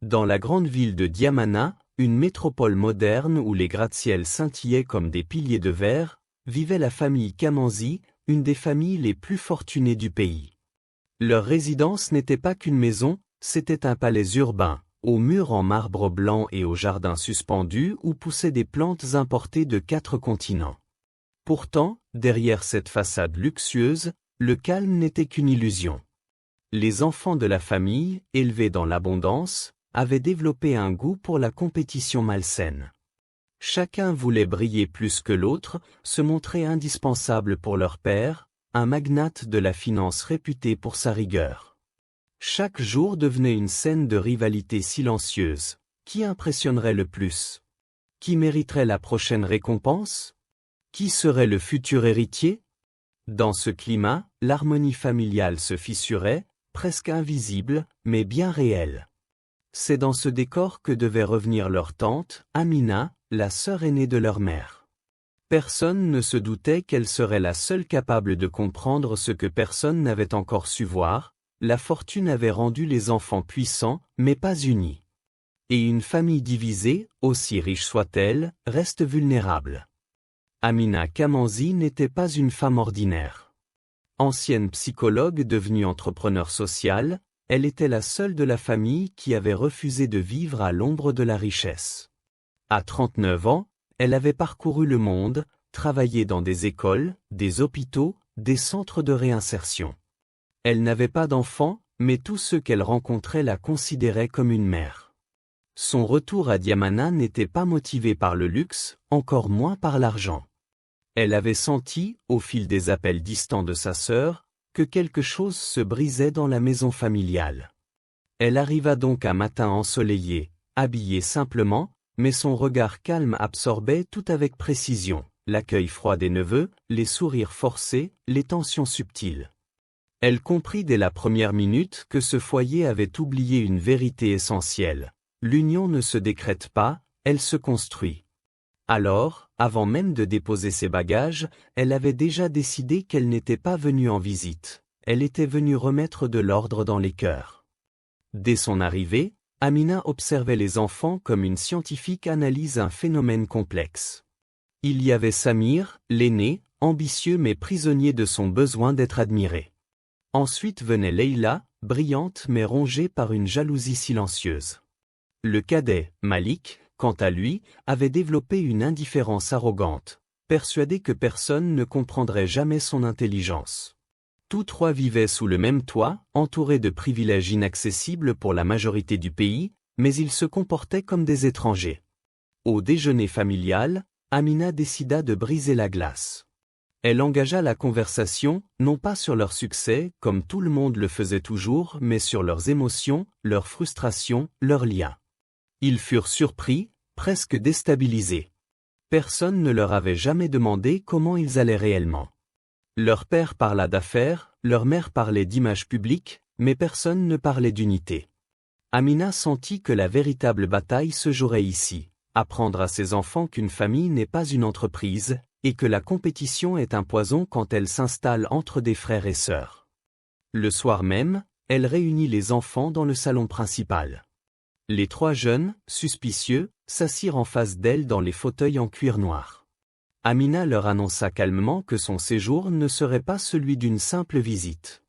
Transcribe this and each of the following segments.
Dans la grande ville de Diamana, une métropole moderne où les gratte-ciels scintillaient comme des piliers de verre, vivait la famille Kamanzi, une des familles les plus fortunées du pays. Leur résidence n'était pas qu'une maison, c'était un palais urbain, aux murs en marbre blanc et aux jardins suspendus où poussaient des plantes importées de 4 continents. Pourtant, derrière cette façade luxueuse, le calme n'était qu'une illusion. Les enfants de la famille, élevés dans l'abondance, avaient développé un goût pour la compétition malsaine. Chacun voulait briller plus que l'autre, se montrer indispensable pour leur père, un magnate de la finance réputé pour sa rigueur. Chaque jour devenait une scène de rivalité silencieuse. Qui impressionnerait le plus? Qui mériterait la prochaine récompense? Qui serait le futur héritier? Dans ce climat, l'harmonie familiale se fissurait, presque invisible, mais bien réelle. C'est dans ce décor que devait revenir leur tante, Amina, la sœur aînée de leur mère. Personne ne se doutait qu'elle serait la seule capable de comprendre ce que personne n'avait encore su voir. La fortune avait rendu les enfants puissants, mais pas unis. Et une famille divisée, aussi riche soit-elle, reste vulnérable. Amina Kamanzi n'était pas une femme ordinaire. Ancienne psychologue devenue entrepreneur sociale, elle était la seule de la famille qui avait refusé de vivre à l'ombre de la richesse. À 39 ans, elle avait parcouru le monde, travaillé dans des écoles, des hôpitaux, des centres de réinsertion. Elle n'avait pas d'enfants, mais tous ceux qu'elle rencontrait la considéraient comme une mère. Son retour à Diamana n'était pas motivé par le luxe, encore moins par l'argent. Elle avait senti, au fil des appels distants de sa sœur, que quelque chose se brisait dans la maison familiale. Elle arriva donc un matin ensoleillé, habillée simplement, mais son regard calme absorbait tout avec précision, l'accueil froid des neveux, les sourires forcés, les tensions subtiles. Elle comprit dès la première minute que ce foyer avait oublié une vérité essentielle. L'union ne se décrète pas, elle se construit. Alors, avant même de déposer ses bagages, elle avait déjà décidé qu'elle n'était pas venue en visite. Elle était venue remettre de l'ordre dans les cœurs. Dès son arrivée, Amina observait les enfants comme une scientifique analyse un phénomène complexe. Il y avait Samir, l'aîné, ambitieux mais prisonnier de son besoin d'être admiré. Ensuite venait Leïla, brillante mais rongée par une jalousie silencieuse. Le cadet, Malik, quant à lui, avait développé une indifférence arrogante, persuadé que personne ne comprendrait jamais son intelligence. Tous trois vivaient sous le même toit, entourés de privilèges inaccessibles pour la majorité du pays, mais ils se comportaient comme des étrangers. Au déjeuner familial, Amina décida de briser la glace. Elle engagea la conversation, non pas sur leur succès, comme tout le monde le faisait toujours, mais sur leurs émotions, leurs frustrations, leurs liens. Ils furent surpris, presque déstabilisés. Personne ne leur avait jamais demandé comment ils allaient réellement. Leur père parla d'affaires, leur mère parlait d'image publique, mais personne ne parlait d'unité. Amina sentit que la véritable bataille se jouerait ici, apprendre à ses enfants qu'une famille n'est pas une entreprise, et que la compétition est un poison quand elle s'installe entre des frères et sœurs. Le soir même, elle réunit les enfants dans le salon principal. Les 3 jeunes, suspicieux, s'assirent en face d'elle dans les fauteuils en cuir noir. Amina leur annonça calmement que son séjour ne serait pas celui d'une simple visite.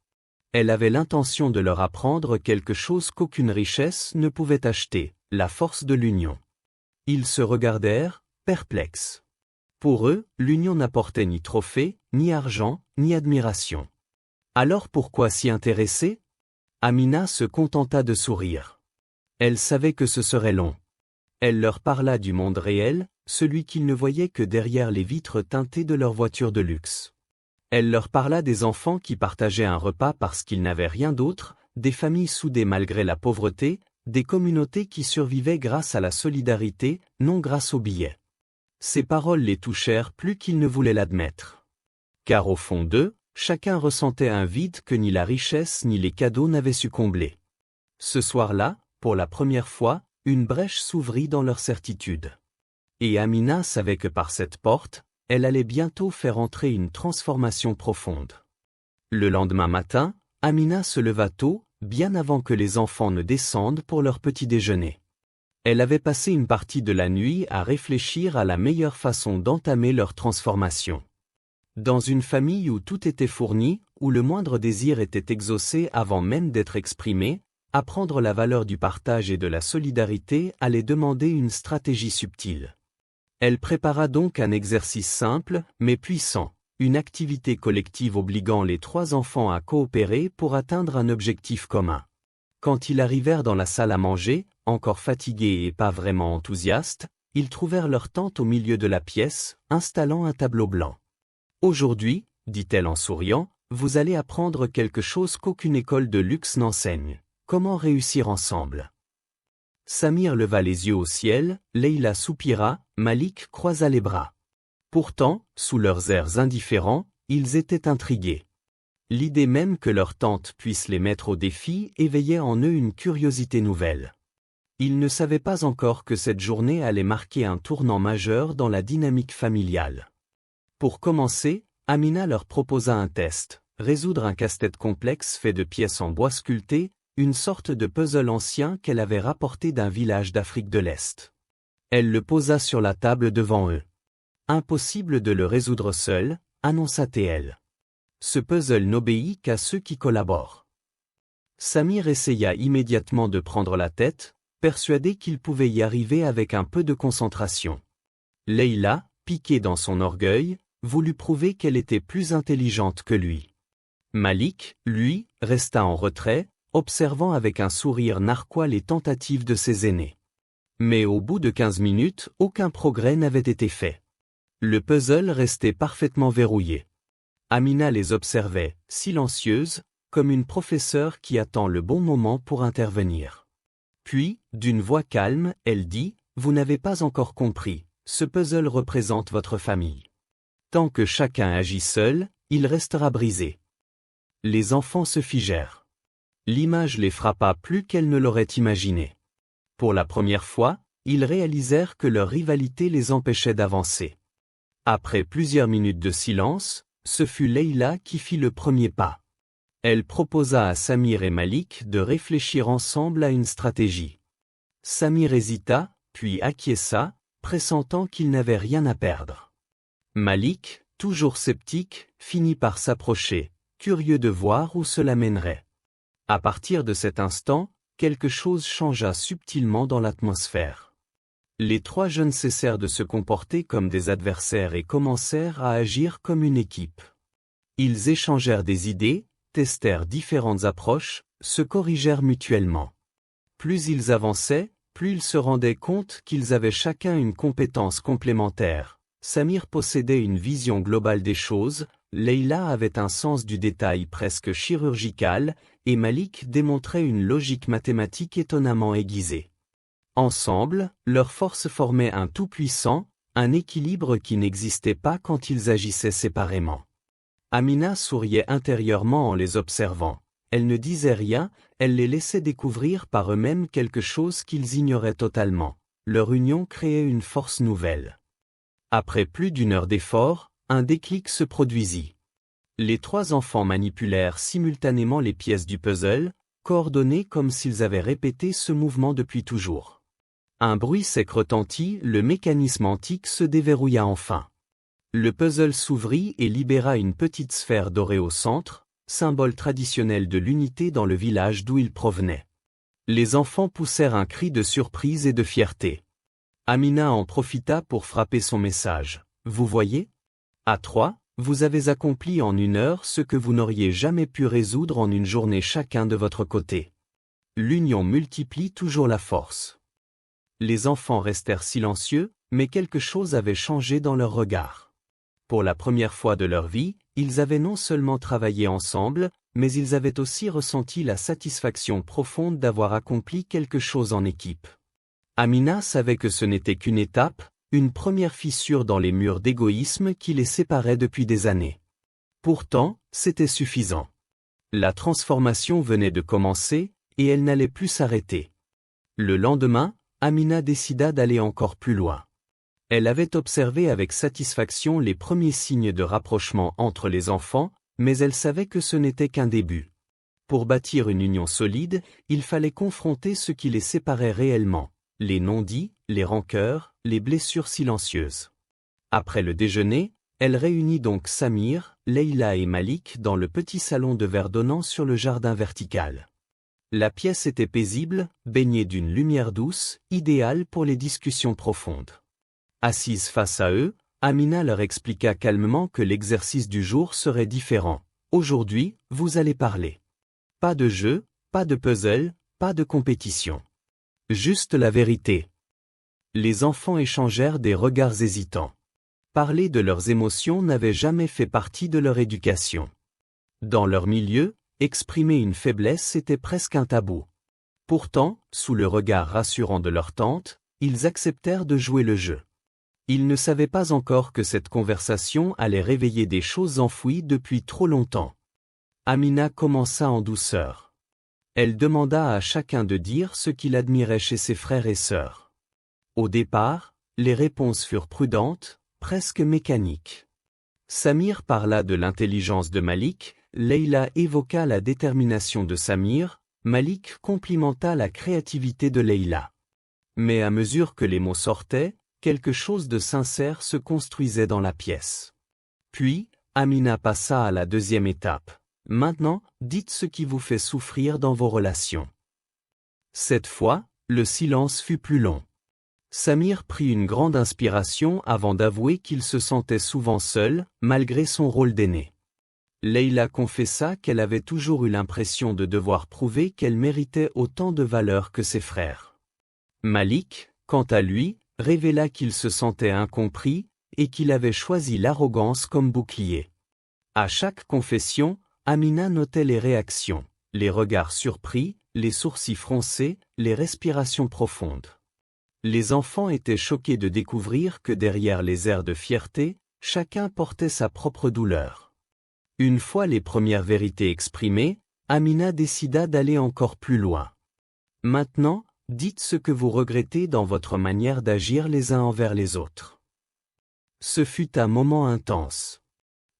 Elle avait l'intention de leur apprendre quelque chose qu'aucune richesse ne pouvait acheter, la force de l'union. Ils se regardèrent, perplexes. Pour eux, l'union n'apportait ni trophée, ni argent, ni admiration. Alors pourquoi s'y intéresser? Amina se contenta de sourire. Elle savait que ce serait long. Elle leur parla du monde réel, celui qu'ils ne voyaient que derrière les vitres teintées de leur voiture de luxe. Elle leur parla des enfants qui partageaient un repas parce qu'ils n'avaient rien d'autre, des familles soudées malgré la pauvreté, des communautés qui survivaient grâce à la solidarité, non grâce aux billets. Ces paroles les touchèrent plus qu'ils ne voulaient l'admettre. Car au fond d'eux, chacun ressentait un vide que ni la richesse ni les cadeaux n'avaient su combler. Ce soir-là, pour la première fois, une brèche s'ouvrit dans leur certitude. Et Amina savait que par cette porte, elle allait bientôt faire entrer une transformation profonde. Le lendemain matin, Amina se leva tôt, bien avant que les enfants ne descendent pour leur petit déjeuner. Elle avait passé une partie de la nuit à réfléchir à la meilleure façon d'entamer leur transformation. Dans une famille où tout était fourni, où le moindre désir était exaucé avant même d'être exprimé, apprendre la valeur du partage et de la solidarité allait demander une stratégie subtile. Elle prépara donc un exercice simple, mais puissant, une activité collective obligeant les 3 enfants à coopérer pour atteindre un objectif commun. Quand ils arrivèrent dans la salle à manger, encore fatigués et pas vraiment enthousiastes, ils trouvèrent leur tante au milieu de la pièce, installant un tableau blanc. « Aujourd'hui, dit-elle en souriant, vous allez apprendre quelque chose qu'aucune école de luxe n'enseigne. Comment réussir ensemble ?» Samir leva les yeux au ciel, Leïla soupira, Malik croisa les bras. Pourtant, sous leurs airs indifférents, ils étaient intrigués. L'idée même que leur tante puisse les mettre au défi éveillait en eux une curiosité nouvelle. Ils ne savaient pas encore que cette journée allait marquer un tournant majeur dans la dynamique familiale. Pour commencer, Amina leur proposa un test, résoudre un casse-tête complexe fait de pièces en bois sculpté, une sorte de puzzle ancien qu'elle avait rapporté d'un village d'Afrique de l'Est. Elle le posa sur la table devant eux. « Impossible de le résoudre seul, annonça-t-elle. Ce puzzle n'obéit qu'à ceux qui collaborent. » Samir essaya immédiatement de prendre la tête, persuadé qu'il pouvait y arriver avec un peu de concentration. Leïla, piquée dans son orgueil, voulut prouver qu'elle était plus intelligente que lui. Malik, lui, resta en retrait, observant avec un sourire narquois les tentatives de ses aînés. Mais au bout de 15 minutes, aucun progrès n'avait été fait. Le puzzle restait parfaitement verrouillé. Amina les observait, silencieuse, comme une professeure qui attend le bon moment pour intervenir. Puis, d'une voix calme, elle dit « Vous n'avez pas encore compris, ce puzzle représente votre famille. Tant que chacun agit seul, il restera brisé. » Les enfants se figèrent. L'image les frappa plus qu'elles ne l'auraient imaginé. Pour la première fois, ils réalisèrent que leur rivalité les empêchait d'avancer. Après plusieurs minutes de silence, ce fut Leïla qui fit le premier pas. Elle proposa à Samir et Malik de réfléchir ensemble à une stratégie. Samir hésita, puis acquiesça, pressentant qu'il n'avait rien à perdre. Malik, toujours sceptique, finit par s'approcher, curieux de voir où cela mènerait. À partir de cet instant, quelque chose changea subtilement dans l'atmosphère. Les 3 jeunes cessèrent de se comporter comme des adversaires et commencèrent à agir comme une équipe. Ils échangèrent des idées, testèrent différentes approches, se corrigèrent mutuellement. Plus ils avançaient, plus ils se rendaient compte qu'ils avaient chacun une compétence complémentaire. Samir possédait une vision globale des choses, Leïla avait un sens du détail presque chirurgical, et Malik démontrait une logique mathématique étonnamment aiguisée. Ensemble, leurs forces formaient un tout-puissant, un équilibre qui n'existait pas quand ils agissaient séparément. Amina souriait intérieurement en les observant. Elle ne disait rien, elle les laissait découvrir par eux-mêmes quelque chose qu'ils ignoraient totalement. Leur union créait une force nouvelle. Après plus d'1 heure d'effort, un déclic se produisit. Les 3 enfants manipulèrent simultanément les pièces du puzzle, coordonnés comme s'ils avaient répété ce mouvement depuis toujours. Un bruit sec retentit, le mécanisme antique se déverrouilla enfin. Le puzzle s'ouvrit et libéra une petite sphère dorée au centre, symbole traditionnel de l'unité dans le village d'où ils provenaient. Les enfants poussèrent un cri de surprise et de fierté. Amina en profita pour frapper son message. « Vous voyez ? À 3, vous avez accompli en 1 heure ce que vous n'auriez jamais pu résoudre en une journée chacun de votre côté. L'union multiplie toujours la force. » Les enfants restèrent silencieux, mais quelque chose avait changé dans leur regard. Pour la première fois de leur vie, ils avaient non seulement travaillé ensemble, mais ils avaient aussi ressenti la satisfaction profonde d'avoir accompli quelque chose en équipe. Amina savait que ce n'était qu'une étape, une première fissure dans les murs d'égoïsme qui les séparaient depuis des années. Pourtant, c'était suffisant. La transformation venait de commencer, et elle n'allait plus s'arrêter. Le lendemain, Amina décida d'aller encore plus loin. Elle avait observé avec satisfaction les premiers signes de rapprochement entre les enfants, mais elle savait que ce n'était qu'un début. Pour bâtir une union solide, il fallait confronter ce qui les séparait réellement, les non-dits, les rancœurs, les blessures silencieuses. Après le déjeuner, elle réunit donc Samir, Leïla et Malik dans le petit salon de verre donnant sur le jardin vertical. La pièce était paisible, baignée d'une lumière douce, idéale pour les discussions profondes. Assise face à eux, Amina leur expliqua calmement que l'exercice du jour serait différent. Aujourd'hui, vous allez parler. Pas de jeu, pas de puzzle, pas de compétition. Juste la vérité. Les enfants échangèrent des regards hésitants. Parler de leurs émotions n'avait jamais fait partie de leur éducation. Dans leur milieu, exprimer une faiblesse était presque un tabou. Pourtant, sous le regard rassurant de leur tante, ils acceptèrent de jouer le jeu. Ils ne savaient pas encore que cette conversation allait réveiller des choses enfouies depuis trop longtemps. Amina commença en douceur. Elle demanda à chacun de dire ce qu'il admirait chez ses frères et sœurs. Au départ, les réponses furent prudentes, presque mécaniques. Samir parla de l'intelligence de Malik, Leïla évoqua la détermination de Samir, Malik complimenta la créativité de Leïla. Mais à mesure que les mots sortaient, quelque chose de sincère se construisait dans la pièce. Puis, Amina passa à la deuxième étape. Maintenant, dites ce qui vous fait souffrir dans vos relations. Cette fois, le silence fut plus long. Samir prit une grande inspiration avant d'avouer qu'il se sentait souvent seul, malgré son rôle d'aîné. Leïla confessa qu'elle avait toujours eu l'impression de devoir prouver qu'elle méritait autant de valeur que ses frères. Malik, quant à lui, révéla qu'il se sentait incompris et qu'il avait choisi l'arrogance comme bouclier. À chaque confession, Amina notait les réactions, les regards surpris, les sourcils froncés, les respirations profondes. Les enfants étaient choqués de découvrir que derrière les airs de fierté, chacun portait sa propre douleur. Une fois les premières vérités exprimées, Amina décida d'aller encore plus loin. Maintenant, dites ce que vous regrettez dans votre manière d'agir les uns envers les autres. Ce fut un moment intense.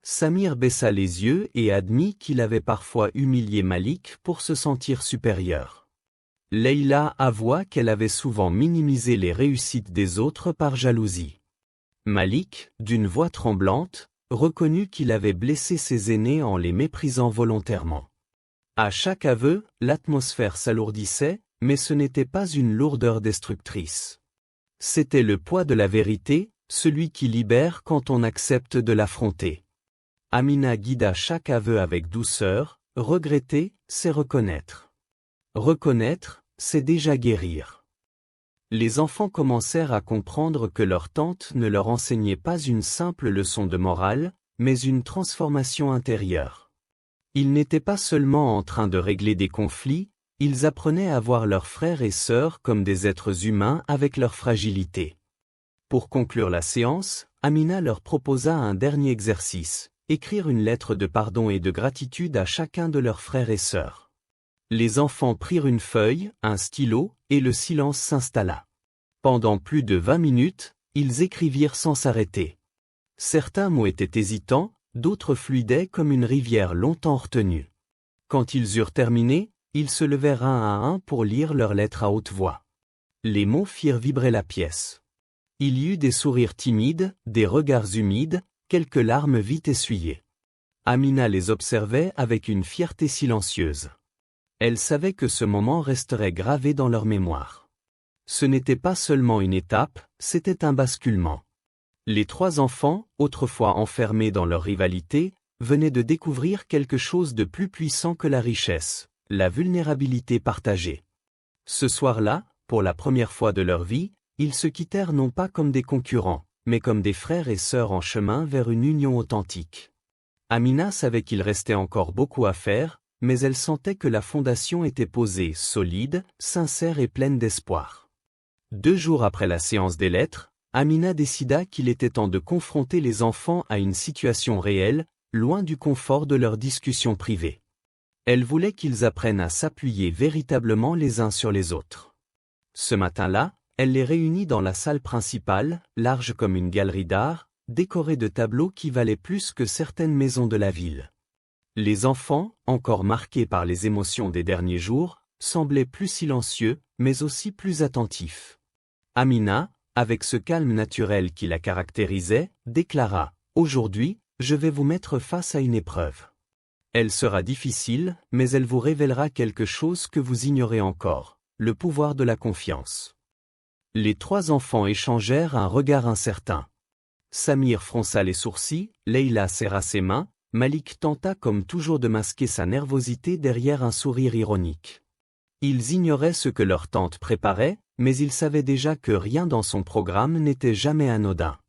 Samir baissa les yeux et admit qu'il avait parfois humilié Malik pour se sentir supérieur. Leïla avoua qu'elle avait souvent minimisé les réussites des autres par jalousie. Malik, d'une voix tremblante, reconnut qu'il avait blessé ses aînés en les méprisant volontairement. À chaque aveu, l'atmosphère s'alourdissait, mais ce n'était pas une lourdeur destructrice. C'était le poids de la vérité, celui qui libère quand on accepte de l'affronter. Amina guida chaque aveu avec douceur. Regretter, c'est reconnaître. Reconnaître, c'est déjà guérir. Les enfants commencèrent à comprendre que leur tante ne leur enseignait pas une simple leçon de morale, mais une transformation intérieure. Ils n'étaient pas seulement en train de régler des conflits, ils apprenaient à voir leurs frères et sœurs comme des êtres humains avec leur fragilité. Pour conclure la séance, Amina leur proposa un dernier exercice, écrire une lettre de pardon et de gratitude à chacun de leurs frères et sœurs. Les enfants prirent une feuille, un stylo, et le silence s'installa. Pendant plus de 20 minutes, ils écrivirent sans s'arrêter. Certains mots étaient hésitants, d'autres fluidaient comme une rivière longtemps retenue. Quand ils eurent terminé, ils se levèrent un à un pour lire leurs lettres à haute voix. Les mots firent vibrer la pièce. Il y eut des sourires timides, des regards humides, quelques larmes vite essuyées. Amina les observait avec une fierté silencieuse. Elle savait que ce moment resterait gravé dans leur mémoire. Ce n'était pas seulement une étape, c'était un basculement. Les trois enfants, autrefois enfermés dans leur rivalité, venaient de découvrir quelque chose de plus puissant que la richesse, la vulnérabilité partagée. Ce soir-là, pour la première fois de leur vie, ils se quittèrent non pas comme des concurrents, mais comme des frères et sœurs en chemin vers une union authentique. Amina savait qu'il restait encore beaucoup à faire, mais elle sentait que la fondation était posée, solide, sincère et pleine d'espoir. 2 jours après la séance des lettres, Amina décida qu'il était temps de confronter les enfants à une situation réelle, loin du confort de leurs discussions privées. Elle voulait qu'ils apprennent à s'appuyer véritablement les uns sur les autres. Ce matin-là, elle les réunit dans la salle principale, large comme une galerie d'art, décorée de tableaux qui valaient plus que certaines maisons de la ville. Les enfants, encore marqués par les émotions des derniers jours, semblaient plus silencieux, mais aussi plus attentifs. Amina, avec ce calme naturel qui la caractérisait, déclara « Aujourd'hui, je vais vous mettre face à une épreuve. Elle sera difficile, mais elle vous révélera quelque chose que vous ignorez encore, le pouvoir de la confiance. » Les trois enfants échangèrent un regard incertain. Samir fronça les sourcils, Leïla serra ses mains, Malik tenta comme toujours de masquer sa nervosité derrière un sourire ironique. Ils ignoraient ce que leur tante préparait, mais ils savaient déjà que rien dans son programme n'était jamais anodin.